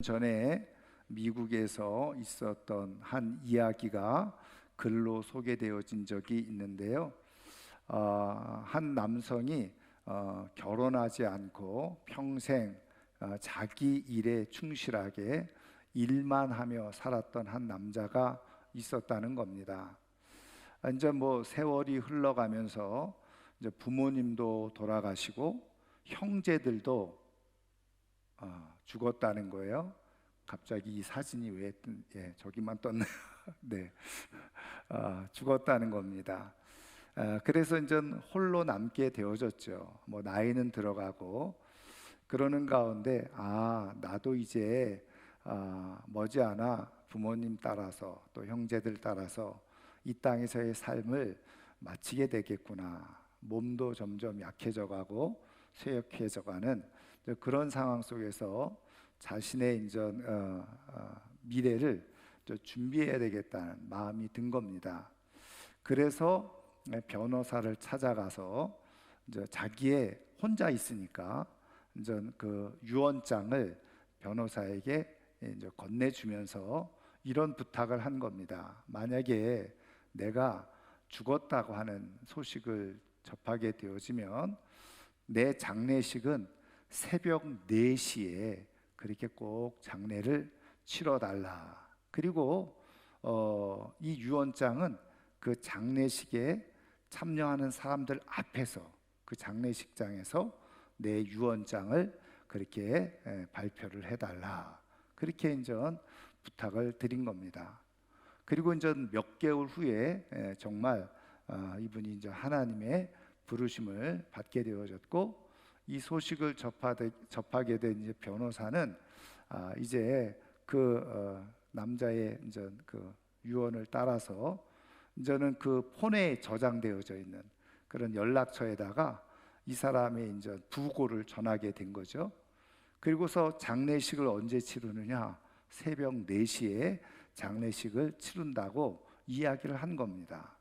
전에 미국에서 있었던 한 이야기가 글로 소개되어진 적이 있는데요. 한 남성이 결혼하지 않고 평생 자기 일에 충실하게 일만 하며 살았던 한 남자가 있었다는 겁니다. 이제 뭐 세월이 흘러가면서 이제 부모님도 돌아가시고 형제들도 죽었다는 거예요. 갑자기 이 사진이 왜 저기만 떴나요? 네, 죽었다는 겁니다. 그래서 이제 홀로 남게 되어졌죠. 뭐 나이는 들어가고 그러는 가운데 나도 이제 머지않아 부모님 따라서 또 형제들 따라서 이 땅에서의 삶을 마치게 되겠구나. 몸도 점점 약해져가고 쇠약해져가는 그런 상황 속에서 자신의 미래를 준비해야 되겠다는 마음이 든 겁니다. 그래서 변호사를 찾아가서 자기의 혼자 있으니까 그 유언장을 변호사에게 건네주면서 이런 부탁을 한 겁니다. 만약에 내가 죽었다고 하는 소식을 접하게 되어지면 내 장례식은 새벽 4시에 그렇게 꼭 장례를 치러달라. 그리고 이 유언장은 그 장례식에 참여하는 사람들 앞에서 그 장례식장에서 내 유언장을 그렇게 발표를 해달라. 그렇게 이제 부탁을 드린 겁니다. 그리고 이제 몇 개월 후에 정말 이분이 이제 하나님의 부르심을 받게 되어졌고, 이 소식을 접하게 된 이제 변호사는 이제 그 남자의 이제 그 유언을 따라서 이제는 그 폰에 저장되어져 있는 그런 연락처에다가 이 사람의 이제 부고를 전하게 된 거죠. 그리고서 장례식을 언제 치르느냐? 새벽 4시에 장례식을 치른다고 이야기를 한 겁니다.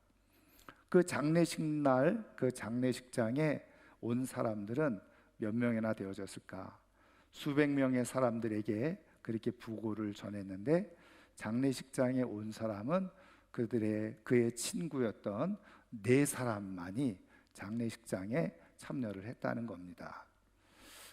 그 장례식 날 그 장례식장에 온 사람들은 몇 명이나 되어졌을까? 수백 명의 사람들에게 그렇게 부고를 전했는데 장례식장에 온 사람은 그의 친구였던 4사람만이 장례식장에 참여를 했다는 겁니다.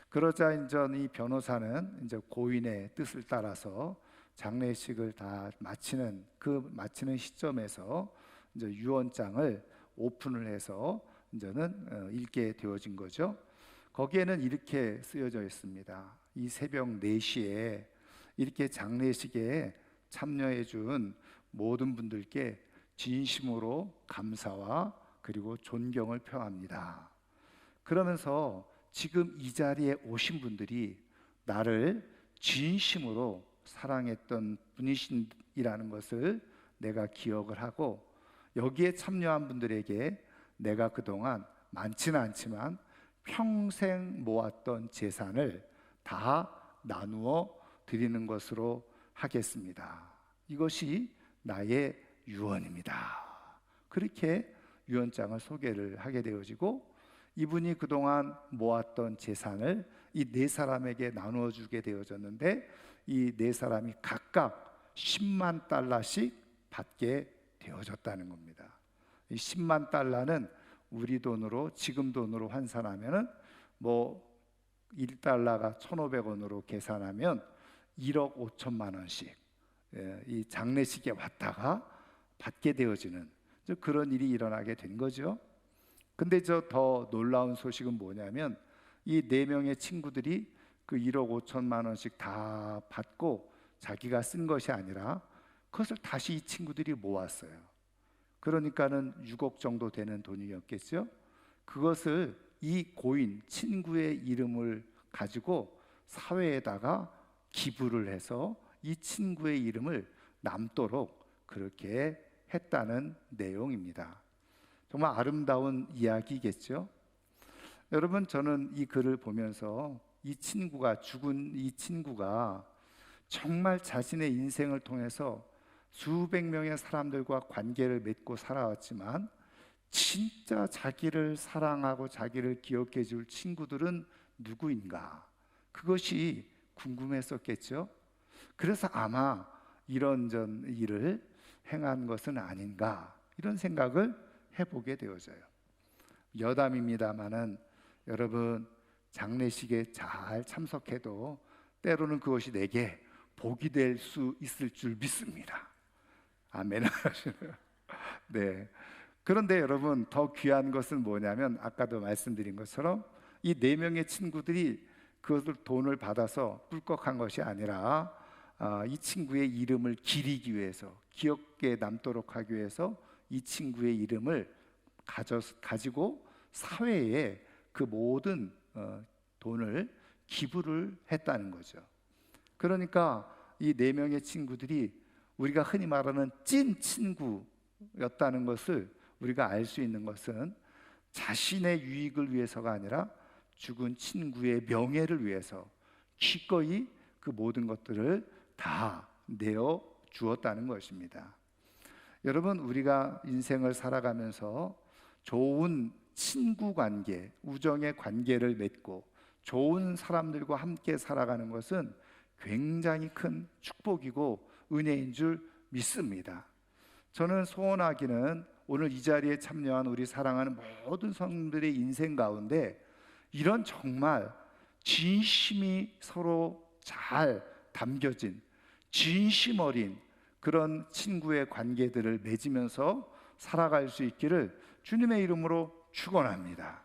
그러자 이제 이 변호사는 이제 고인의 뜻을 따라서 장례식을 다 마치는 시점에서 이제 유언장을 오픈을 해서 이제는 읽게 되어진 거죠. 거기에는 이렇게 쓰여져 있습니다. 이 새벽 4시에 이렇게 장례식에 참여해 준 모든 분들께 진심으로 감사와 그리고 존경을 표합니다. 그러면서 지금 이 자리에 오신 분들이 나를 진심으로 사랑했던 분이시라는 것을 내가 기억을 하고, 여기에 참여한 분들에게 내가 그동안 많지는 않지만 평생 모았던 재산을 다 나누어 드리는 것으로 하겠습니다. 이것이 나의 유언입니다. 그렇게 유언장을 소개를 하게 되어지고, 이분이 그동안 모았던 재산을 이 4사람에게 나누어 주게 되어졌는데, 이 4사람이 각각 10만 달러씩 받게 되어졌다는 겁니다. 이 10만 달러는 우리 돈으로, 지금 돈으로 환산하면은 뭐 1달러가 1,500원으로 계산하면 1억 5천만 원씩 이 장례식에 왔다가 받게 되어지는 그런 일이 일어나게 된 거죠. 근데 더 놀라운 소식은 뭐냐면 이 4명의 친구들이 그 1억 5천만 원씩 다 받고 자기가 쓴 것이 아니라 그것을 다시 이 친구들이 모았어요. 그러니까는 6억 정도 되는 돈이었겠죠. 그것을 이 고인 친구의 이름을 가지고 사회에다가 기부를 해서 이 친구의 이름을 남도록 그렇게 했다는 내용입니다. 정말 아름다운 이야기겠죠. 여러분, 저는 이 글을 보면서 죽은 이 친구가 정말 자신의 인생을 통해서 수백 명의 사람들과 관계를 맺고 살아왔지만 진짜 자기를 사랑하고 자기를 기억해 줄 친구들은 누구인가? 그것이 궁금했었겠죠. 그래서 아마 이런 일을 행한 것은 아닌가, 이런 생각을 해보게 되어져요. 여담입니다마는 여러분, 장례식에 잘 참석해도 때로는 그것이 내게 복이 될 수 있을 줄 믿습니다. 아멘 하시네요. 네. 그런데 여러분, 더 귀한 것은 뭐냐면, 아까도 말씀드린 것처럼 이 4명의 친구들이 그것을 돈을 받아서 꿀꺽한 것이 아니라 이 친구의 이름을 기리기 위해서, 기억에 남도록 하기 위해서 이 친구의 이름을 가지고 사회에 그 모든 돈을 기부를 했다는 거죠. 그러니까 이 4명의 친구들이 우리가 흔히 말하는 찐 친구였다는 것을 우리가 알 수 있는 것은, 자신의 유익을 위해서가 아니라 죽은 친구의 명예를 위해서 기꺼이 그 모든 것들을 다 내어 주었다는 것입니다. 여러분, 우리가 인생을 살아가면서 좋은 친구 관계, 우정의 관계를 맺고 좋은 사람들과 함께 살아가는 것은 굉장히 큰 축복이고 은혜인 줄 믿습니다. 저는 소원하기는 오늘 이 자리에 참여한 우리 사랑하는 모든 성도들의 인생 가운데 이런 정말 진심이 서로 잘 담겨진, 진심 어린 그런 친구의 관계들을 맺으면서 살아갈 수 있기를 주님의 이름으로 축원합니다.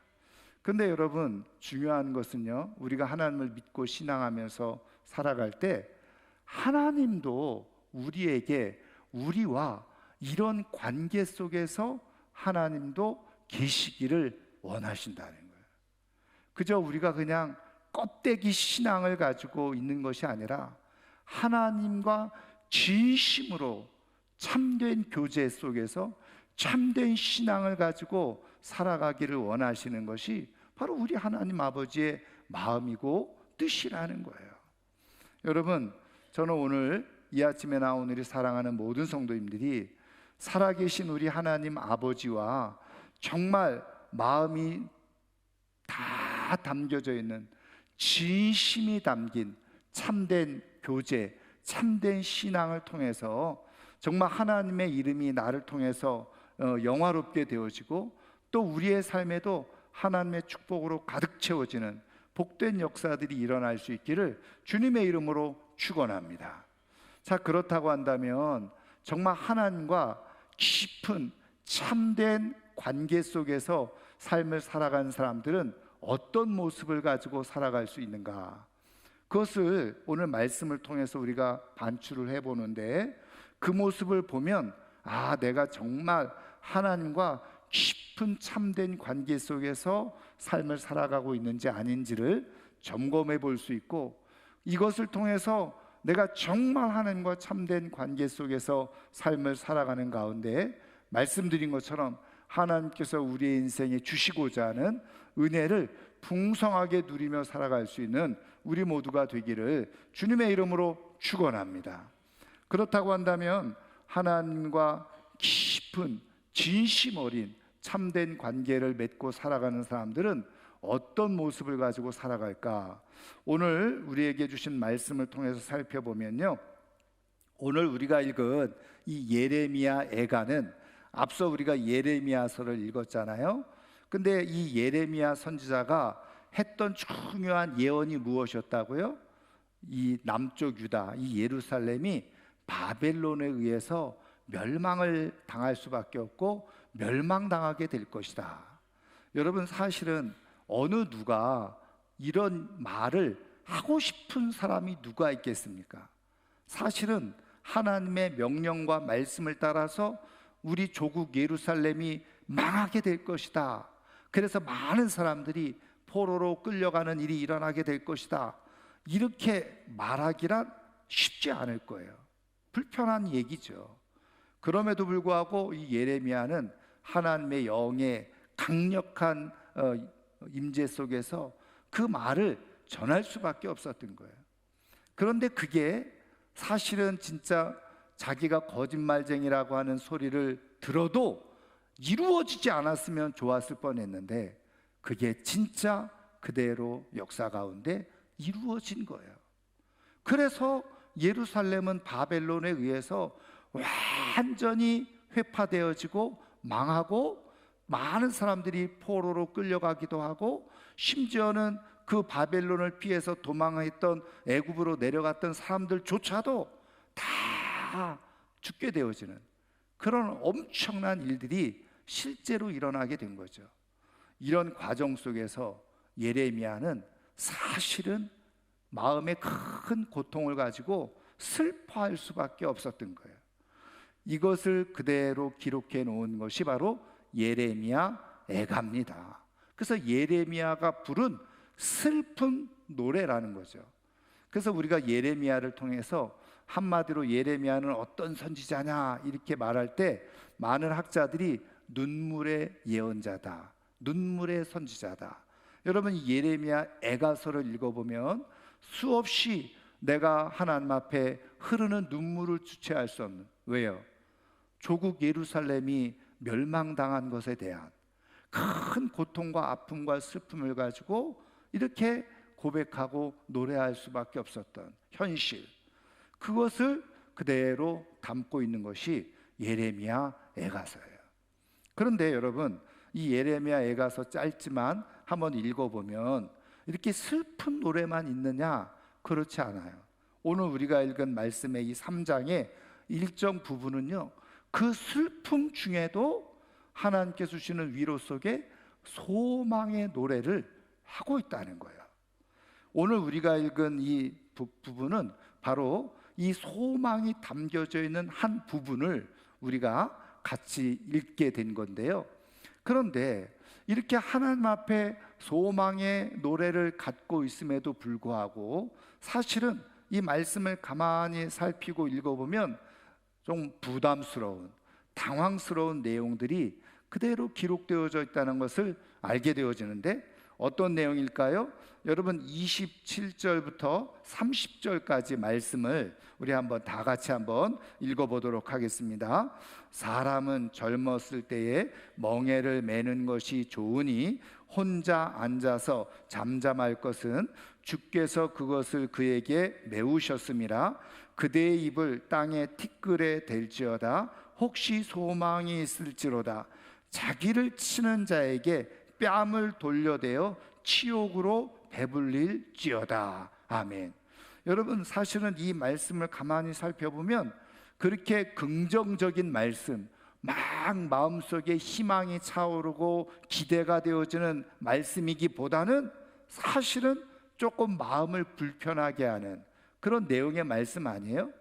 근데 여러분, 중요한 것은요, 우리가 하나님을 믿고 신앙하면서 살아갈 때 하나님도 우리에게, 우리와 이런 관계 속에서 하나님도 계시기를 원하신다는 거예요. 그저 우리가 그냥 껍데기 신앙을 가지고 있는 것이 아니라 하나님과 진심으로 참된 교제 속에서 참된 신앙을 가지고 살아가기를 원하시는 것이 바로 우리 하나님 아버지의 마음이고 뜻이라는 거예요. 여러분, 저는 오늘 이 아침에 나온 우리 사랑하는 모든 성도님들이 살아계신 우리 하나님 아버지와 정말 마음이 다 담겨져 있는, 진심이 담긴 참된 교제, 참된 신앙을 통해서 정말 하나님의 이름이 나를 통해서 영화롭게 되어지고, 또 우리의 삶에도 하나님의 축복으로 가득 채워지는 복된 역사들이 일어날 수 있기를 주님의 이름으로 축원합니다. 자, 그렇다고 한다면 정말 하나님과 깊은 참된 관계 속에서 삶을 살아가는 사람들은 어떤 모습을 가지고 살아갈 수 있는가? 그것을 오늘 말씀을 통해서 우리가 반추를 해보는데, 그 모습을 보면 내가 정말 하나님과 깊은 참된 관계 속에서 삶을 살아가고 있는지 아닌지를 점검해 볼 수 있고, 이것을 통해서 내가 정말 하나님과 참된 관계 속에서 삶을 살아가는 가운데 말씀드린 것처럼 하나님께서 우리의 인생에 주시고자 하는 은혜를 풍성하게 누리며 살아갈 수 있는 우리 모두가 되기를 주님의 이름으로 축원합니다. 그렇다고 한다면 하나님과 깊은 진심 어린 참된 관계를 맺고 살아가는 사람들은 어떤 모습을 가지고 살아갈까? 오늘 우리에게 주신 말씀을 통해서 살펴보면요, 오늘 우리가 읽은 이 예레미야 애가는 앞서 우리가 예레미야서를 읽었잖아요. 근데 이 예레미야 선지자가 했던 중요한 예언이 무엇이었다고요? 이 남쪽 유다, 이 예루살렘이 바벨론에 의해서 멸망을 당할 수밖에 없고 멸망당하게 될 것이다. 여러분, 사실은 어느 누가 이런 말을 하고 싶은 사람이 누가 있겠습니까? 사실은 하나님의 명령과 말씀을 따라서 우리 조국 예루살렘이 망하게 될 것이다. 그래서 많은 사람들이 포로로 끌려가는 일이 일어나게 될 것이다. 이렇게 말하기란 쉽지 않을 거예요. 불편한 얘기죠. 그럼에도 불구하고 이 예레미야는 하나님의 영의 강력한 임재 속에서 그 말을 전할 수밖에 없었던 거예요. 그런데 그게 사실은 진짜 자기가 거짓말쟁이라고 하는 소리를 들어도 이루어지지 않았으면 좋았을 뻔했는데, 그게 진짜 그대로 역사 가운데 이루어진 거예요. 그래서 예루살렘은 바벨론에 의해서 완전히 회파되어지고 망하고 많은 사람들이 포로로 끌려가기도 하고 심지어는 그 바벨론을 피해서 도망했던 애굽으로 내려갔던 사람들조차도 다 죽게 되어지는 그런 엄청난 일들이 실제로 일어나게 된 거죠. 이런 과정 속에서 예레미야는 사실은 마음에 큰 고통을 가지고 슬퍼할 수밖에 없었던 거예요. 이것을 그대로 기록해 놓은 것이 바로 예레미야 애가입니다. 그래서 예레미야가 부른 슬픈 노래라는 거죠. 그래서 우리가 예레미야를 통해서 한마디로 예레미야는 어떤 선지자냐 이렇게 말할 때 많은 학자들이 눈물의 예언자다, 눈물의 선지자다. 여러분, 이 예레미야 애가서를 읽어보면 수없이 내가 하나님 앞에 흐르는 눈물을 주체할 수 없는, 왜요? 조국 예루살렘이 멸망당한 것에 대한 큰 고통과 아픔과 슬픔을 가지고 이렇게 고백하고 노래할 수밖에 없었던 현실, 그것을 그대로 담고 있는 것이 예레미야 애가서예요. 그런데 여러분, 이 예레미야 애가서 짧지만 한번 읽어보면 이렇게 슬픈 노래만 있느냐? 그렇지 않아요. 오늘 우리가 읽은 말씀의 이 3장의 일정 부분은요, 그 슬픔 중에도 하나님께서 주시는 위로 속에 소망의 노래를 하고 있다는 거예요. 오늘 우리가 읽은 이 부분은 바로 이 소망이 담겨져 있는 한 부분을 우리가 같이 읽게 된 건데요. 그런데 이렇게 하나님 앞에 소망의 노래를 갖고 있음에도 불구하고 사실은 이 말씀을 가만히 살피고 읽어보면 좀 부담스러운, 당황스러운 내용들이 그대로 기록되어져 있다는 것을 알게 되어지는데, 어떤 내용일까요? 여러분, 27절부터 30절까지 말씀을 우리 한번 다 같이 한번 읽어보도록 하겠습니다. 사람은 젊었을 때에 멍에를 매는 것이 좋으니 혼자 앉아서 잠잠할 것은 주께서 그것을 그에게 메우셨음이라. 그대의 입을 땅에 티끌에 댈지어다. 혹시 소망이 있을지로다. 자기를 치는 자에게 뺨을 돌려대어 치욕으로 배불릴지어다. 아멘. 여러분, 사실은 이 말씀을 가만히 살펴보면 그렇게 긍정적인 말씀, 막 마음속에 희망이 차오르고 기대가 되어지는 말씀이기보다는 사실은 조금 마음을 불편하게 하는 그런 내용의 말씀 아니에요?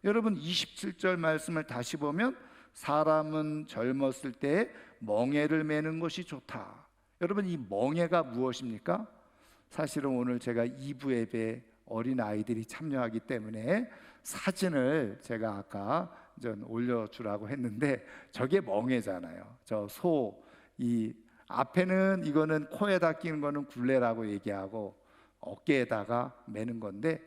여러분, 27절 말씀을 다시 보면 사람은 젊었을 때 멍에를 매는 것이 좋다. 여러분, 이 멍에가 무엇입니까? 사실은 오늘 제가 2부 예배 어린 아이들이 참여하기 때문에 사진을 제가 아까 좀 올려주라고 했는데 저게 멍에잖아요. 저 소, 이 앞에는 이거는 코에다 끼는 거는 굴레라고 얘기하고 어깨에다가 매는 건데,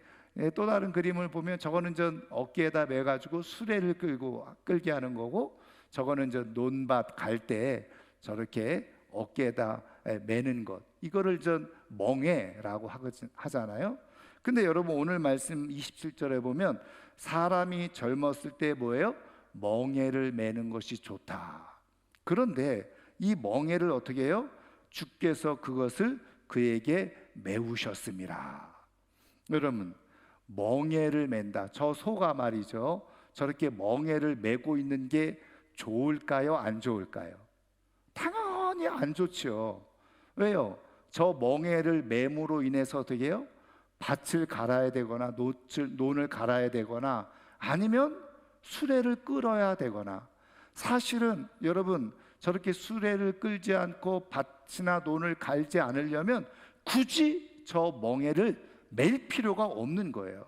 또 다른 그림을 보면 저거는 전 어깨에다 매가지고 수레를 끌게 하는 거고, 저거는 저 논밭 갈 때 저렇게 어깨에다 매는 것, 이거를 전 멍에라고 하잖아요. 근데 여러분, 오늘 말씀 27절에 보면 사람이 젊었을 때 뭐예요? 멍에를 매는 것이 좋다. 그런데 이 멍에를 어떻게 해요? 주께서 그것을 그에게 메우셨습니다. 여러분, 멍에를 맨다. 저 소가 말이죠, 저렇게 멍에를 메고 있는 게 좋을까요? 안 좋을까요? 당연히 안 좋죠. 왜요? 저 멍에를 맴으로 인해서 어떻게 해요? 밭을 갈아야 되거나 논을 갈아야 되거나 아니면 수레를 끌어야 되거나, 사실은 여러분, 저렇게 수레를 끌지 않고 밭이나 논을 갈지 않으려면 굳이 저 멍에를 맬 필요가 없는 거예요.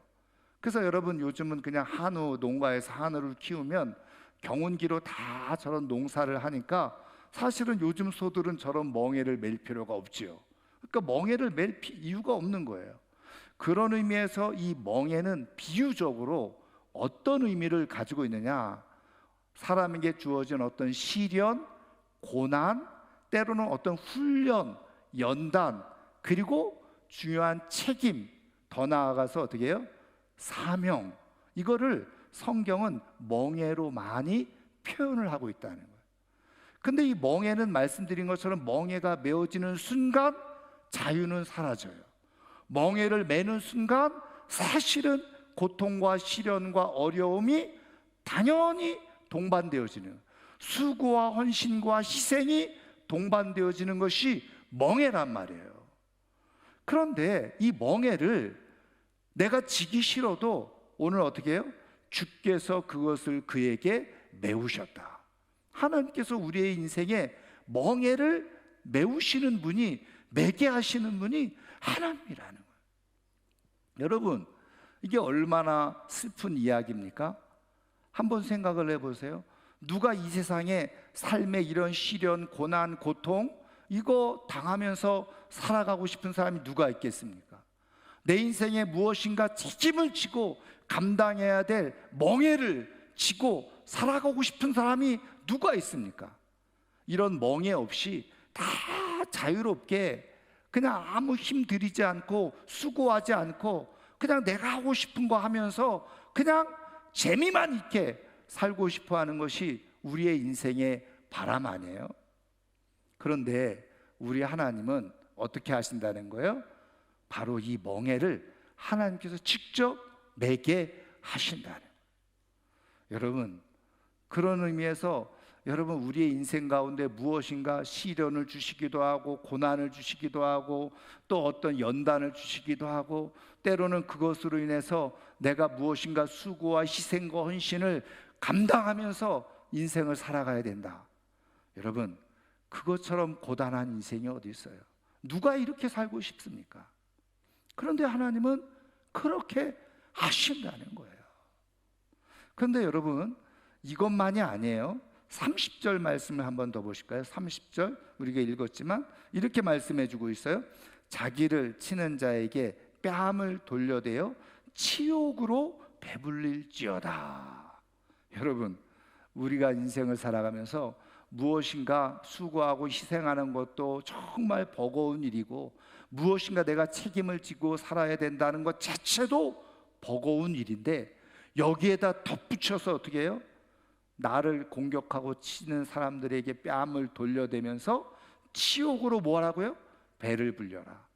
그래서 여러분, 요즘은 그냥 한우 농가에서 한우를 키우면 경운기로 다 저런 농사를 하니까 사실은 요즘 소들은 저런 멍에를 맬 필요가 없지요. 그러니까 멍에를 맬 이유가 없는 거예요. 그런 의미에서 이 멍에는 비유적으로 어떤 의미를 가지고 있느냐? 사람에게 주어진 어떤 시련, 고난, 때로는 어떤 훈련, 연단, 그리고 중요한 책임, 더 나아가서 어떻게 해요? 사명, 이거를 성경은 멍에로 많이 표현을 하고 있다는 거예요. 근데 이 멍에는 말씀드린 것처럼 멍에가 메어지는 순간 자유는 사라져요. 멍에를 매는 순간 사실은 고통과 시련과 어려움이 당연히 동반되어지는, 수고와 헌신과 희생이 동반되어지는 것이 멍에란 말이에요. 그런데 이 멍에를 내가 지기 싫어도 오늘 어떻게 해요? 주께서 그것을 그에게 메우셨다. 하나님께서 우리의 인생에 멍에를 메우시는 분이, 매게 하시는 분이 하나님이라는 거예요. 여러분, 이게 얼마나 슬픈 이야기입니까? 한번 생각을 해보세요. 누가 이 세상에 삶의 이런 시련, 고난, 고통 이거 당하면서 살아가고 싶은 사람이 누가 있겠습니까? 내 인생에 무엇인가 책임을 지고 감당해야 될 멍에를 지고 살아가고 싶은 사람이 누가 있습니까? 이런 멍에 없이 다 자유롭게 그냥 아무 힘 들이지 않고 수고하지 않고 그냥 내가 하고 싶은 거 하면서 그냥 재미만 있게 살고 싶어 하는 것이 우리의 인생의 바람 아니에요? 그런데 우리 하나님은 어떻게 하신다는 거예요? 바로 이 멍에를 하나님께서 직접 매게 하신다는 거예요. 여러분, 그런 의미에서 여러분 우리의 인생 가운데 무엇인가 시련을 주시기도 하고 고난을 주시기도 하고 또 어떤 연단을 주시기도 하고 때로는 그것으로 인해서 내가 무엇인가 수고와 희생과 헌신을 감당하면서 인생을 살아가야 된다. 여러분, 그것처럼 고단한 인생이 어디 있어요? 누가 이렇게 살고 싶습니까? 그런데 하나님은 그렇게 하신다는 거예요. 그런데 여러분, 이것만이 아니에요. 30절 말씀을 한번 더 보실까요? 30절 우리가 읽었지만 이렇게 말씀해 주고 있어요. 자기를 치는 자에게 뺨을 돌려대어 치욕으로 배불릴지어다. 여러분, 우리가 인생을 살아가면서 무엇인가 수고하고 희생하는 것도 정말 버거운 일이고 무엇인가 내가 책임을 지고 살아야 된다는 것 자체도 버거운 일인데 여기에다 덧붙여서 어떻게 해요? 나를 공격하고 치는 사람들에게 뺨을 돌려대면서 치욕으로 뭐 하라고요? 배를 불려라.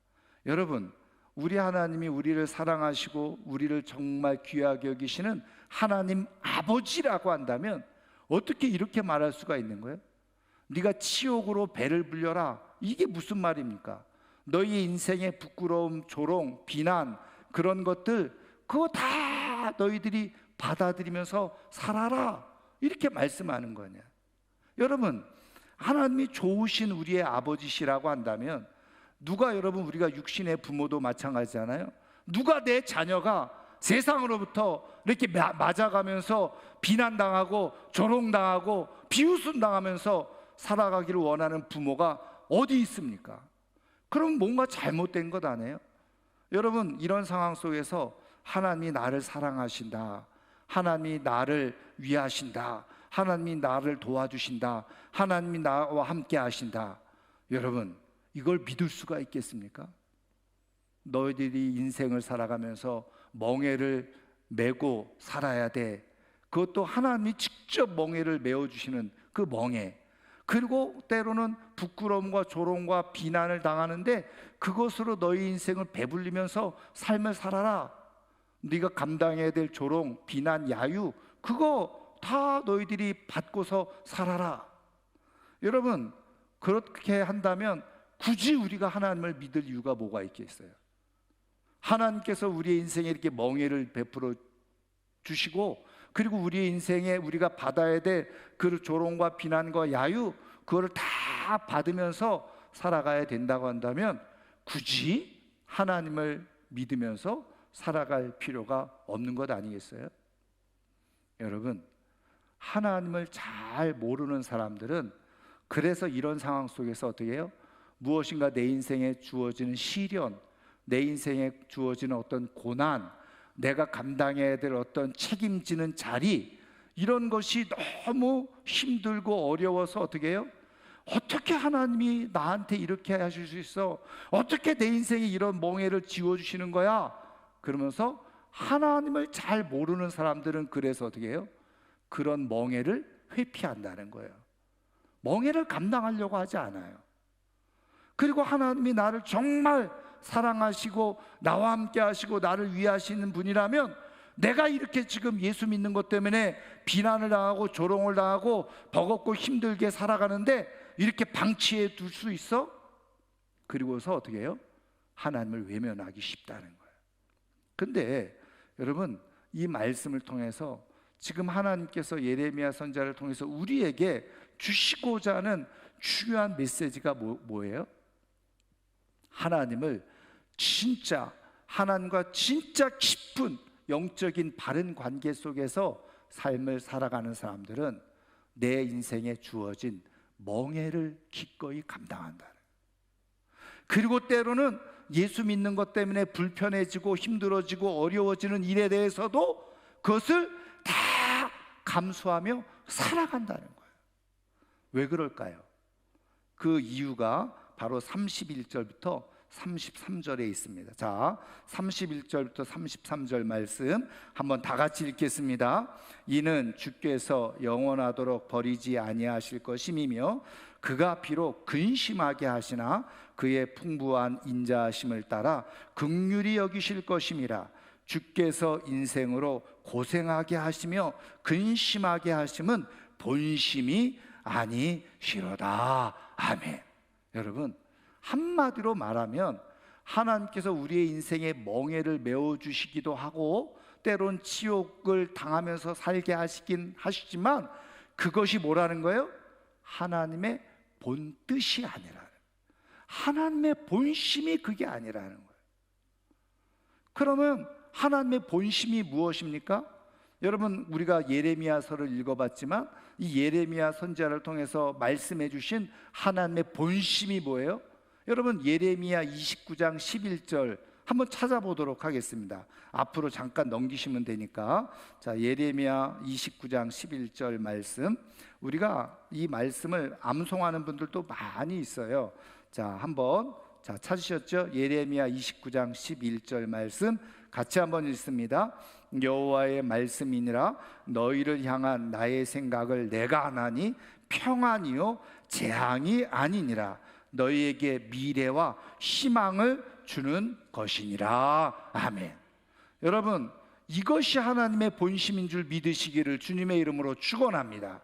여러분, 우리 하나님이 우리를 사랑하시고 우리를 정말 귀하게 여기시는 하나님 아버지라고 한다면 어떻게 이렇게 말할 수가 있는 거예요? 네가 치욕으로 배를 불려라. 이게 무슨 말입니까? 너희 인생의 부끄러움, 조롱, 비난 그런 것들 그거 다 너희들이 받아들이면서 살아라. 이렇게 말씀하는 거냐. 여러분, 하나님이 좋으신 우리의 아버지시라고 한다면 누가 여러분 우리가 육신의 부모도 마찬가지잖아요. 누가 내 자녀가 세상으로부터 이렇게 맞아가면서 비난당하고 조롱당하고 비웃음당하면서 살아가기를 원하는 부모가 어디 있습니까? 그럼 뭔가 잘못된 것 아니에요? 여러분, 이런 상황 속에서 하나님이 나를 사랑하신다, 하나님이 나를 위하신다, 하나님이 나를 도와주신다, 하나님이 나와 함께 하신다. 여러분, 이걸 믿을 수가 있겠습니까? 너희들이 인생을 살아가면서 멍에를 메고 살아야 돼. 그것도 하나님이 직접 멍에를 메어주시는 그 멍에, 그리고 때로는 부끄러움과 조롱과 비난을 당하는데 그것으로 너희 인생을 배불리면서 삶을 살아라. 네가 감당해야 될 조롱, 비난, 야유 그거 다 너희들이 받고서 살아라. 여러분, 그렇게 한다면 굳이 우리가 하나님을 믿을 이유가 뭐가 있겠어요? 하나님께서 우리의 인생에 이렇게 멍에를 베풀어 주시고 그리고 우리의 인생에 우리가 받아야 될 그 조롱과 비난과 야유 그거를 다 받으면서 살아가야 된다고 한다면 굳이 하나님을 믿으면서 살아갈 필요가 없는 것 아니겠어요? 여러분, 하나님을 잘 모르는 사람들은 그래서 이런 상황 속에서 어떻게 해요? 무엇인가 내 인생에 주어지는 시련, 내 인생에 주어지는 어떤 고난, 내가 감당해야 될 어떤 책임지는 자리, 이런 것이 너무 힘들고 어려워서 어떻게 해요? 어떻게 하나님이 나한테 이렇게 하실 수 있어? 어떻게 내 인생에 이런 멍에를 지워주시는 거야? 그러면서 하나님을 잘 모르는 사람들은 그래서 어떻게 해요? 그런 멍에를 회피한다는 거예요. 멍에를 감당하려고 하지 않아요. 그리고 하나님이 나를 정말 사랑하시고 나와 함께 하시고 나를 위하시는 분이라면, 내가 이렇게 지금 예수 믿는 것 때문에 비난을 당하고 조롱을 당하고 버겁고 힘들게 살아가는데 이렇게 방치해 둘 수 있어? 그리고서 어떻게 해요? 하나님을 외면하기 쉽다는 거예요. 근데 여러분, 이 말씀을 통해서 지금 하나님께서 예레미야 선지자를 통해서 우리에게 주시고자 하는 중요한 메시지가 뭐예요? 하나님을 진짜, 하나님과 진짜 깊은 영적인 바른 관계 속에서 삶을 살아가는 사람들은 내 인생에 주어진 멍에를 기꺼이 감당한다는, 그리고 때로는 예수 믿는 것 때문에 불편해지고 힘들어지고 어려워지는 일에 대해서도 그것을 다 감수하며 살아간다는 거예요. 왜 그럴까요? 그 이유가 바로 31절부터 33절에 있습니다. 자, 31절부터 33절 말씀 한번 다 같이 읽겠습니다. 이는 주께서 영원하도록 버리지 아니하실 것임이며 그가 비록 근심하게 하시나 그의 풍부한 인자하심을 따라 긍휼히 여기실 것임이라. 주께서 인생으로 고생하게 하시며 근심하게 하심은 본심이 아니시로다. 아멘. 여러분, 한마디로 말하면 하나님께서 우리의 인생에 멍에를 메워주시기도 하고 때론 지옥을 당하면서 살게 하시긴 하시지만, 그것이 뭐라는 거예요? 하나님의 본뜻이 아니라, 하나님의 본심이 그게 아니라는 거예요. 그러면 하나님의 본심이 무엇입니까? 여러분, 우리가 예레미야서를 읽어봤지만 이 예레미야 선지자를 통해서 말씀해 주신 하나님의 본심이 뭐예요? 여러분, 예레미야 29장 11절 한번 찾아보도록 하겠습니다. 앞으로 잠깐 넘기시면 되니까. 자, 예레미야 29장 11절 말씀, 우리가 이 말씀을 암송하는 분들도 많이 있어요. 자, 한번 찾으셨죠? 예레미야 29장 11절 말씀 같이 한번 읽습니다. 여호와의 말씀이니라. 너희를 향한 나의 생각을 내가 아나니 평안이요 재앙이 아니니라. 너희에게 미래와 희망을 주는 것이니라. 아멘. 여러분, 이것이 하나님의 본심인 줄 믿으시기를 주님의 이름으로 축원합니다.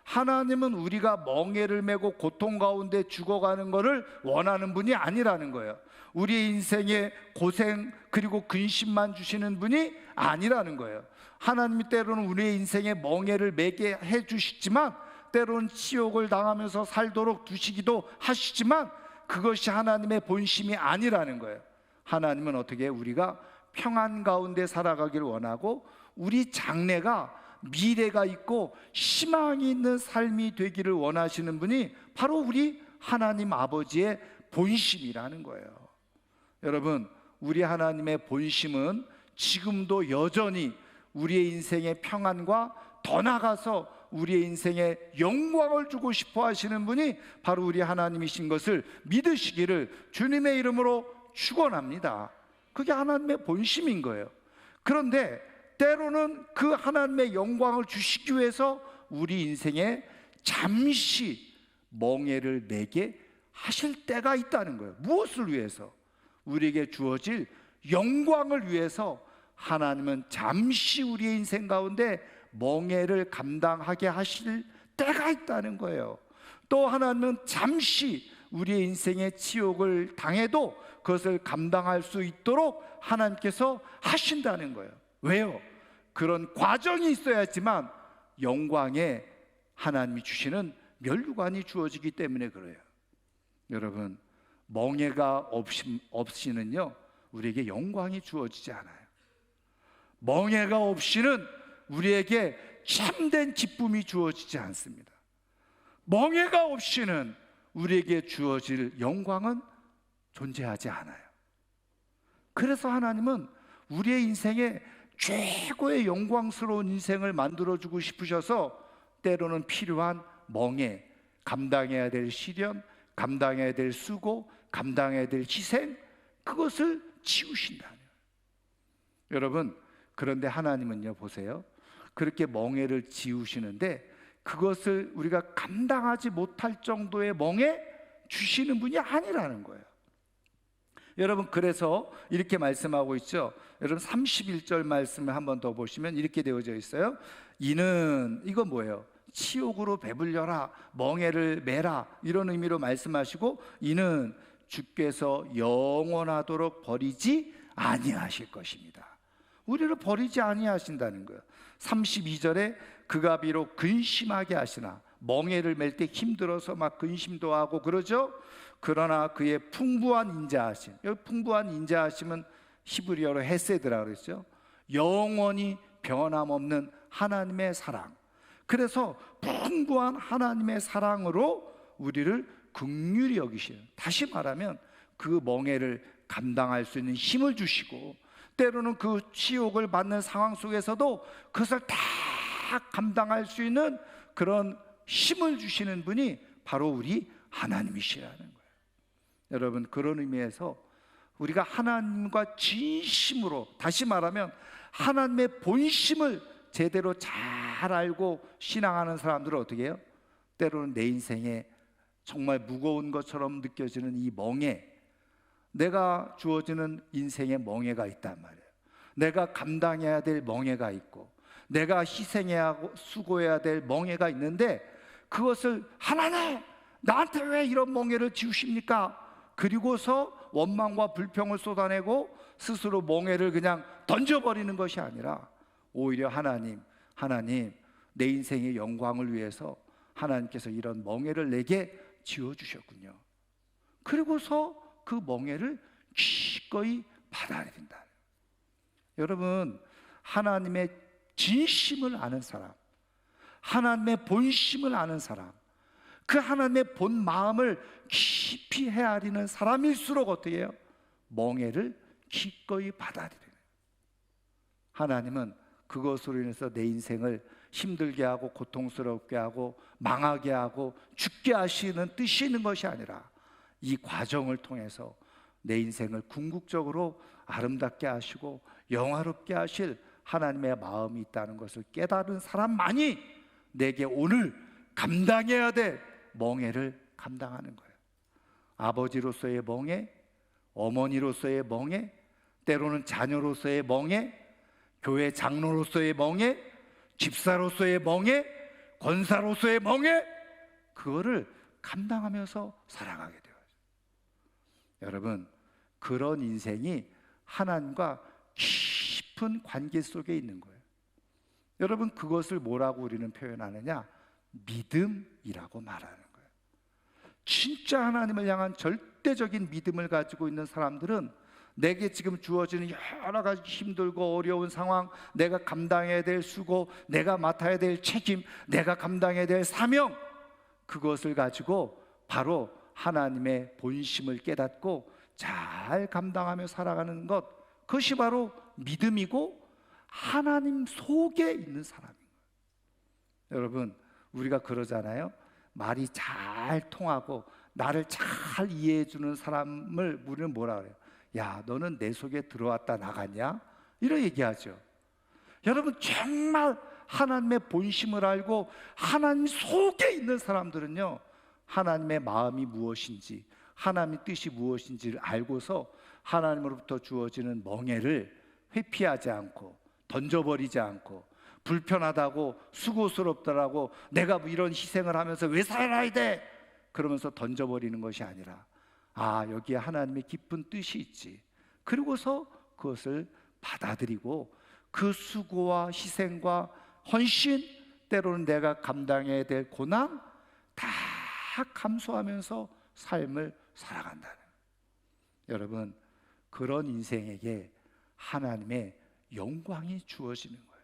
하나님은 우리가 멍에를 메고 고통 가운데 죽어가는 것을 원하는 분이 아니라는 거예요. 우리 인생에 고생 그리고 근심만 주시는 분이 아니라는 거예요. 하나님이 때로는 우리의 인생에 멍에를 메게 해주시지만, 때로는 치욕을 당하면서 살도록 두시기도 하시지만, 그것이 하나님의 본심이 아니라는 거예요. 하나님은 어떻게 우리가 평안 가운데 살아가기를 원하고, 우리 장래가 미래가 있고 희망이 있는 삶이 되기를 원하시는 분이 바로 우리 하나님 아버지의 본심이라는 거예요. 여러분, 우리 하나님의 본심은 지금도 여전히 우리의 인생의 평안과 더 나아가서 우리의 인생에 영광을 주고 싶어 하시는 분이 바로 우리 하나님이신 것을 믿으시기를 주님의 이름으로 축원합니다. 그게 하나님의 본심인 거예요. 그런데 때로는 그 하나님의 영광을 주시기 위해서 우리 인생에 잠시 멍에를 매게 하실 때가 있다는 거예요. 무엇을 위해서? 우리에게 주어질 영광을 위해서 하나님은 잠시 우리의 인생 가운데 멍에를 감당하게 하실 때가 있다는 거예요. 또 하나님은 잠시 우리의 인생의 치욕을 당해도 그것을 감당할 수 있도록 하나님께서 하신다는 거예요. 왜요? 그런 과정이 있어야지만 영광에 하나님이 주시는 면류관이 주어지기 때문에 그래요. 여러분, 멍에가 없이는요 우리에게 영광이 주어지지 않아요. 멍에가 없이는 우리에게 참된 기쁨이 주어지지 않습니다. 멍에가 없이는 우리에게 주어질 영광은 존재하지 않아요. 그래서 하나님은 우리의 인생에 최고의 영광스러운 인생을 만들어주고 싶으셔서 때로는 필요한 멍에, 감당해야 될 시련, 감당해야 될 수고, 감당해야 될 희생, 그것을 지우신다는. 여러분, 그런데 하나님은요, 보세요. 그렇게 멍에를 지우시는데 그것을 우리가 감당하지 못할 정도의 멍에 주시는 분이 아니라는 거예요. 여러분, 그래서 이렇게 말씀하고 있죠. 여러분 31절 말씀을 한 번 더 보시면 이렇게 되어져 있어요. 이는, 이건 뭐예요? 치욕으로 배불려라, 멍에를 매라, 이런 의미로 말씀하시고, 이는 주께서 영원하도록 버리지 아니하실 것입니다. 우리를 버리지 아니하신다는 거예요. 32절에 그가 비록 근심하게 하시나, 멍에를 맬 때 힘들어서 막 근심도 하고 그러죠. 그러나 그의 풍부한 인자하심, 여기 풍부한 인자하심은 히브리어로 헤세드라 그랬죠. 영원히 변함없는 하나님의 사랑. 그래서 풍부한 하나님의 사랑으로 우리를 긍휼히 여기시는, 다시 말하면 그 멍에를 감당할 수 있는 힘을 주시고, 때로는 그 치욕을 받는 상황 속에서도 그것을 다 감당할 수 있는 그런 힘을 주시는 분이 바로 우리 하나님이시라는 거예요. 여러분, 그런 의미에서 우리가 하나님과 진심으로, 다시 말하면 하나님의 본심을 제대로 잘 알고 신앙하는 사람들은 어떻게 해요? 때로는 내 인생에 정말 무거운 것처럼 느껴지는 이 멍에, 내가 주어지는 인생의 멍에가 있단 말이에요. 내가 감당해야 될 멍에가 있고, 내가 희생해야 하고 수고해야 될 멍에가 있는데, 그것을 하나님, 나한테 왜 이런 멍에를 지우십니까? 그리고서 원망과 불평을 쏟아내고 스스로 멍에를 그냥 던져버리는 것이 아니라, 오히려 하나님, 내 인생의 영광을 위해서 하나님께서 이런 멍에를 내게 지어주셨군요. 그리고서 그 멍에를 기꺼이 받아들인다. 여러분, 하나님의 진심을 아는 사람, 하나님의 본심을 아는 사람, 그 하나님의 본 마음을 깊이 헤아리는 사람일수록 어떻게 해요? 멍에를 기꺼이 받아들여요. 하나님은 그것으로 인해서 내 인생을 힘들게 하고 고통스럽게 하고 망하게 하고 죽게 하시는 뜻이 있는 것이 아니라, 이 과정을 통해서 내 인생을 궁극적으로 아름답게 하시고 영화롭게 하실 하나님의 마음이 있다는 것을 깨달은 사람만이 내게 오늘 감당해야 될 멍에를 감당하는 거예요. 아버지로서의 멍에, 어머니로서의 멍에, 때로는 자녀로서의 멍에, 교회 장로로서의 멍에, 집사로서의 멍에, 권사로서의 멍에, 그거를 감당하면서 살아가게 돼요. 여러분, 그런 인생이 하나님과 깊은 관계 속에 있는 거예요. 여러분, 그것을 뭐라고 우리는 표현하느냐? 믿음이라고 말하는 거예요. 진짜 하나님을 향한 절대적인 믿음을 가지고 있는 사람들은 내게 지금 주어지는 여러 가지 힘들고 어려운 상황, 내가 감당해야 될 수고, 내가 맡아야 될 책임, 내가 감당해야 될 사명, 그것을 가지고 바로 하나님의 본심을 깨닫고 잘 감당하며 살아가는 것, 그것이 바로 믿음이고 하나님 속에 있는 사람인 거예요. 여러분, 우리가 그러잖아요. 말이 잘 통하고 나를 잘 이해해 주는 사람을 우리는 뭐라 그래요? 야, 너는 내 속에 들어왔다 나갔냐? 이런 얘기하죠. 여러분, 정말 하나님의 본심을 알고 하나님 속에 있는 사람들은요, 하나님의 마음이 무엇인지, 하나님의 뜻이 무엇인지를 알고서 하나님으로부터 주어지는 멍에를 회피하지 않고 던져버리지 않고, 불편하다고 수고스럽더라고 내가 뭐 이런 희생을 하면서 왜 살아야 돼? 그러면서 던져버리는 것이 아니라, 아, 여기에 하나님의 깊은 뜻이 있지. 그리고서 그것을 받아들이고 그 수고와 희생과 헌신, 때로는 내가 감당해야 될 고난 다 감수하면서 삶을 살아간다는, 여러분, 그런 인생에게 하나님의 영광이 주어지는 거예요.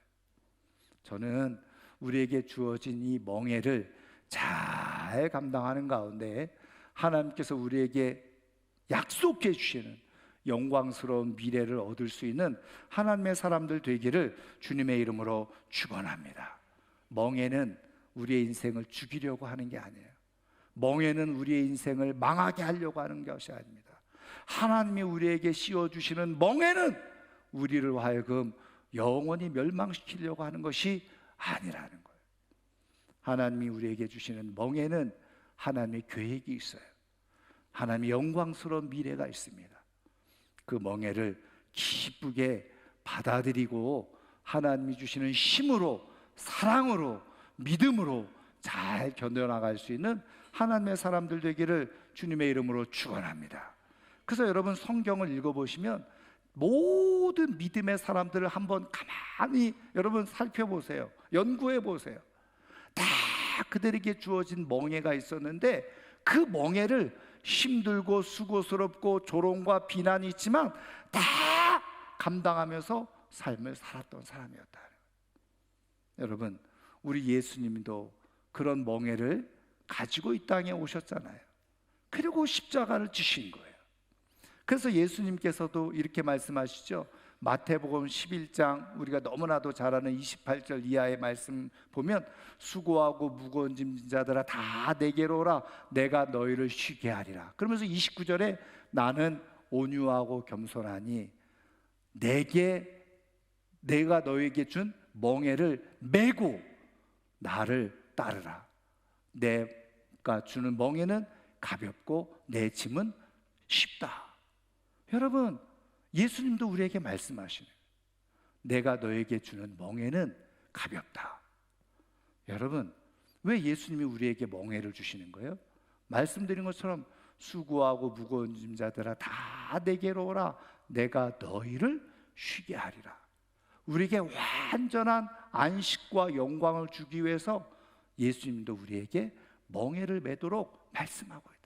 저는 우리에게 주어진 이 멍에를 잘 감당하는 가운데 하나님께서 우리에게 약속해 주시는 영광스러운 미래를 얻을 수 있는 하나님의 사람들 되기를 주님의 이름으로 축원합니다. 멍에는 우리의 인생을 죽이려고 하는 게 아니에요. 멍에는 우리의 인생을 망하게 하려고 하는 것이 아닙니다. 하나님이 우리에게 씌워주시는 멍에는 우리를 하여금 영원히 멸망시키려고 하는 것이 아니라는 거예요. 하나님이 우리에게 주시는 멍에는 하나님의 계획이 있어요. 하나님의 영광스러운 미래가 있습니다. 그 멍에를 기쁘게 받아들이고 하나님이 주시는 힘으로, 사랑으로, 믿음으로 잘 견뎌나갈 수 있는 하나님의 사람들 되기를 주님의 이름으로 축원합니다. 그래서 여러분 성경을 읽어보시면 모든 믿음의 사람들을 한번 가만히 여러분 살펴보세요. 연구해 보세요. 다 그들에게 주어진 멍에가 있었는데 그 멍에를 힘들고 수고스럽고 조롱과 비난이 있지만 다 감당하면서 삶을 살았던 사람이었다. 여러분, 우리 예수님도 그런 멍에를 가지고 이 땅에 오셨잖아요. 그리고 십자가를 지신 거예요. 그래서 예수님께서도 이렇게 말씀하시죠. 마태복음 11장 우리가 너무나도 잘 아는 28절 이하의 말씀 보면 수고하고 무거운 짐진 자들아 다 내게로 오라 내가 너희를 쉬게 하리라. 그러면서 29절에 나는 온유하고 겸손하니 내가 너에게 준 멍에를 메고 나를 따르라. 내가 주는 멍에는 가볍고 내 짐은 쉽다. 여러분, 예수님도 우리에게 말씀하시는 내가 너에게 주는 멍에는 가볍다. 여러분, 왜 예수님이 우리에게 멍에를 주시는 거예요? 말씀드린 것처럼 수고하고 무거운 짐자들아 다 내게로 오라 내가 너희를 쉬게 하리라. 우리에게 완전한 안식과 영광을 주기 위해서 예수님도 우리에게 멍에를 매도록 말씀하고 있다.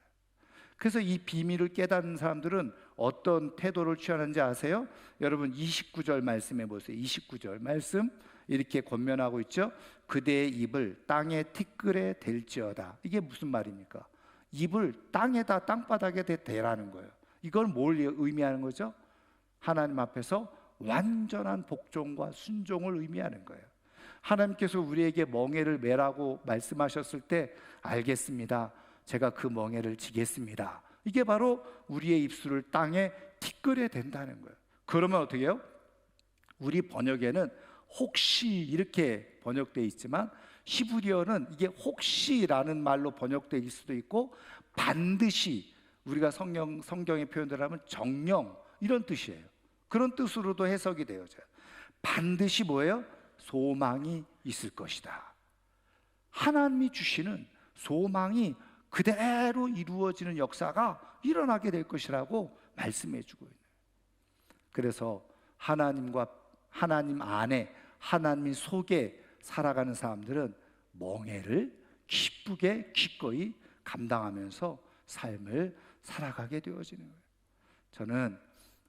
그래서 이 비밀을 깨닫는 사람들은 어떤 태도를 취하는지 아세요? 여러분 29절 말씀해 보세요. 29절 말씀 이렇게 권면하고 있죠. 그대의 입을 땅에 티끌에 댈지어다. 이게 무슨 말입니까? 입을 땅에다 땅바닥에 대라는 거예요. 이걸 뭘 의미하는 거죠? 하나님 앞에서 완전한 복종과 순종을 의미하는 거예요. 하나님께서 우리에게 멍에를 매라고 말씀하셨을 때 알겠습니다. 제가 그 멍에를 지겠습니다. 이게 바로 우리의 입술을 땅에 티끌에 댄다는 거예요. 그러면 어떻게 해요? 우리 번역에는 혹시 이렇게 번역되어 있지만 히브리어는 이게 혹시라는 말로 번역될 수도 있고 반드시 우리가 성경의 표현대로 하면 정령 이런 뜻이에요. 그런 뜻으로도 해석이 되어져요. 반드시 뭐예요? 소망이 있을 것이다. 하나님이 주시는 소망이 그대로 이루어지는 역사가 일어나게 될 것이라고 말씀해 주고 있는. 그래서 하나님 안에 하나님 속에 살아가는 사람들은 멍에를 기쁘게 기꺼이 감당하면서 삶을 살아가게 되어지는 거예요. 저는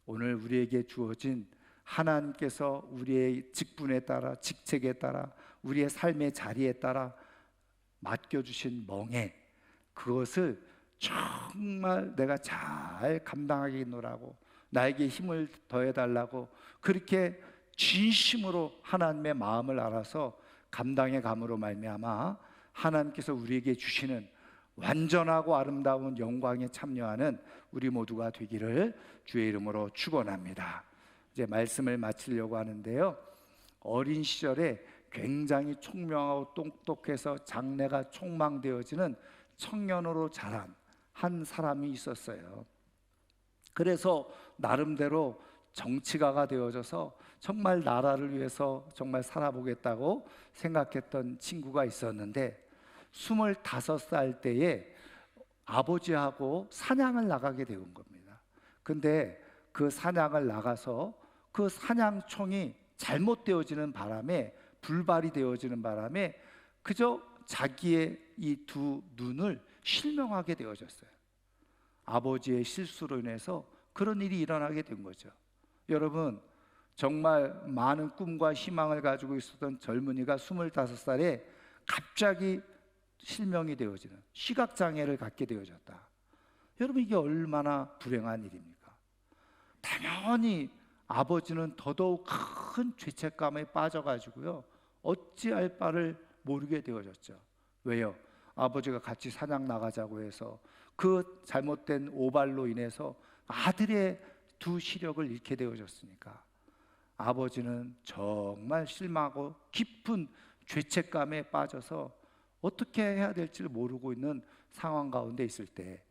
오늘 우리에게 주어진 하나님께서 우리의 직분에 따라 직책에 따라 우리의 삶의 자리에 따라 맡겨주신 멍에 그것을 정말 내가 잘 감당하겠노라고 나에게 힘을 더해달라고 그렇게 진심으로 하나님의 마음을 알아서 감당해 감으로 말미암아 하나님께서 우리에게 주시는 완전하고 아름다운 영광에 참여하는 우리 모두가 되기를 주의 이름으로 축원합니다. 이제 말씀을 마치려고 하는데요. 어린 시절에 굉장히 총명하고 똑똑해서 장래가 촉망되어지는 청년으로 자란 한 사람이 있었어요. 그래서 나름대로 정치가가 되어져서 정말 나라를 위해서 정말 살아보겠다고 생각했던 친구가 있었는데 25살 때에 아버지하고 사냥을 나가게 된 겁니다. 근데 그 사냥을 나가서 그 사냥총이 잘못되어지는 바람에 불발이 되어지는 바람에 그저 자기의 이 두 눈을 실명하게 되어졌어요. 아버지의 실수로 인해서 그런 일이 일어나게 된 거죠. 여러분, 정말 많은 꿈과 희망을 가지고 있었던 젊은이가 25살에 갑자기 실명이 되어지는 시각장애를 갖게 되어졌다. 여러분, 이게 얼마나 불행한 일입니까? 당연히 아버지는 더더욱 큰 죄책감에 빠져가지고요, 어찌할 바를 모르게 되어졌죠. 왜요? 아버지가 같이 사냥 나가자고 해서 그 잘못된 오발로 인해서 아들의 두 시력을 잃게 되어졌으니까 아버지는 정말 실망하고 깊은 죄책감에 빠져서 어떻게 해야 될지를 모르고 있는 상황 가운데 있을 때,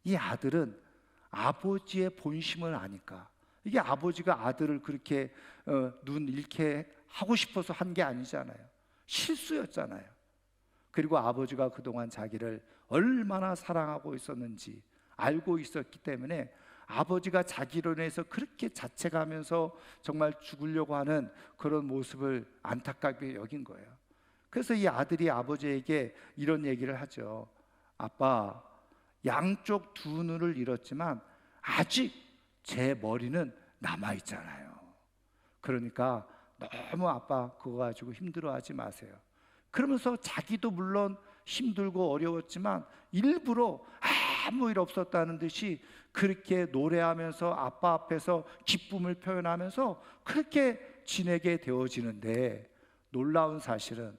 이 아들은 아버지의 본심을 아니까, 이게 아버지가 아들을 그렇게 눈 잃게 하고 싶어서 한 게 아니잖아요. 실수였잖아요. 그리고 아버지가 그동안 자기를 얼마나 사랑하고 있었는지 알고 있었기 때문에 아버지가 자기로 인해서 그렇게 자책하면서 정말 죽으려고 하는 그런 모습을 안타깝게 여긴 거예요. 그래서 이 아들이 아버지에게 이런 얘기를 하죠. 아빠, 양쪽 두 눈을 잃었지만 아직 제 머리는 남아있잖아요. 그러니까 너무 아빠 그거 가지고 힘들어하지 마세요. 그러면서 자기도 물론 힘들고 어려웠지만 일부러 아무 일 없었다는 듯이 그렇게 노래하면서 아빠 앞에서 기쁨을 표현하면서 그렇게 지내게 되어지는데, 놀라운 사실은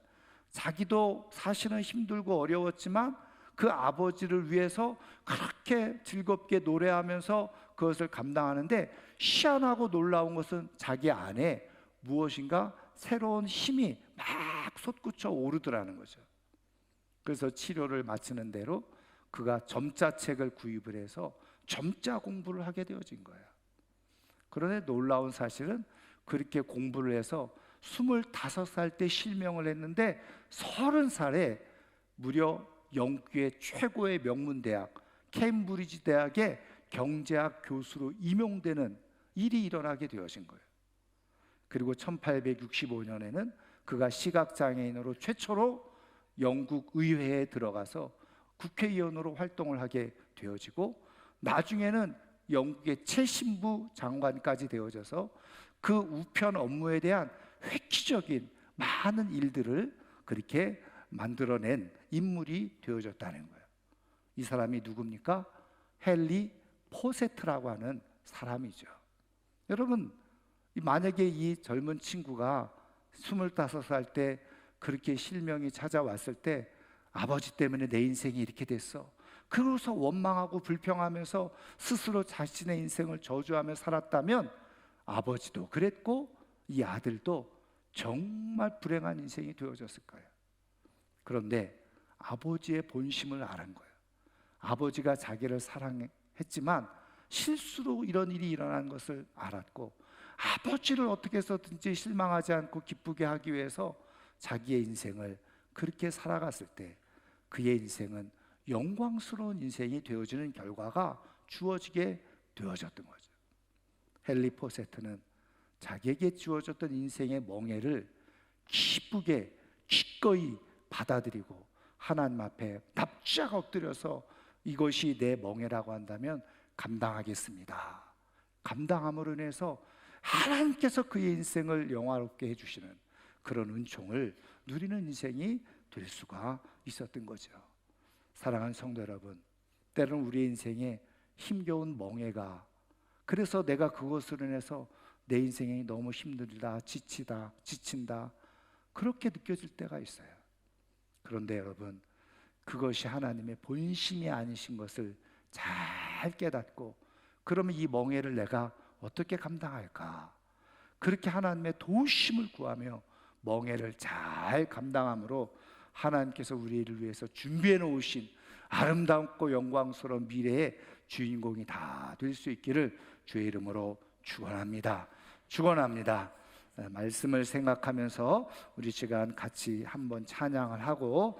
자기도 사실은 힘들고 어려웠지만 그 아버지를 위해서 그렇게 즐겁게 노래하면서 그것을 감당하는데, 희한하고 놀라운 것은 자기 안에 무엇인가 새로운 힘이 막 솟구쳐 오르더라는 거죠. 그래서 치료를 마치는 대로 그가 점자책을 구입을 해서 점자 공부를 하게 되어진 거예요. 그런데 놀라운 사실은 그렇게 공부를 해서 25살 때 실명을 했는데 30살에 무려 영국의 최고의 명문대학 케임브리지 대학의 경제학 교수로 임용되는 일이 일어나게 되어진 거예요. 그리고 1865년에는 그가 시각장애인으로 최초로 영국 의회에 들어가서 국회의원으로 활동을 하게 되어지고, 나중에는 영국의 최신부 장관까지 되어져서 그 우편 업무에 대한 획기적인 많은 일들을 그렇게 만들어낸 인물이 되어졌다는 거예요. 이 사람이 누굽니까? 헨리 포세트라고 하는 사람이죠. 여러분, 만약에 이 젊은 친구가 25살 때 그렇게 실명이 찾아왔을 때 아버지 때문에 내 인생이 이렇게 됐어, 그러고서 원망하고 불평하면서 스스로 자신의 인생을 저주하며 살았다면 아버지도 그랬고 이 아들도 정말 불행한 인생이 되어졌을 거예요. 그런데 아버지의 본심을 알은 거예요. 아버지가 자기를 사랑했지만 실수로 이런 일이 일어난 것을 알았고, 아버지를 어떻게 해서든지 실망하지 않고 기쁘게 하기 위해서 자기의 인생을 그렇게 살아갔을 때 그의 인생은 영광스러운 인생이 되어지는 결과가 주어지게 되어졌던 거죠. 헨리 포세트는 자기에게 주어졌던 인생의 멍해를 기쁘게 기꺼이 받아들이고 하나님 앞에 납작 엎드려서 이것이 내 멍해라고 한다면 감당하겠습니다. 감당함으로 인해서 하나님께서 그의 인생을 영화롭게 해주시는 그런 은총을 누리는 인생이 될 수가 있었던 거죠. 사랑하는 성도 여러분, 때로는 우리의 인생에 힘겨운 멍해가, 그래서 내가 그것으로 인해서 내 인생이 너무 힘들다, 지친다 그렇게 느껴질 때가 있어요. 그런데 여러분, 그것이 하나님의 본심이 아니신 것을 잘 깨닫고, 그러면 이 멍해를 내가 어떻게 감당할까? 그렇게 하나님의 도우심을 구하며 멍해를 잘 감당함으로 하나님께서 우리를 위해서 준비해 놓으신 아름답고 영광스러운 미래의 주인공이 다 될 수 있기를 주의 이름으로 축원합니다. 말씀을 생각하면서 우리 시간 같이 한번 찬양을 하고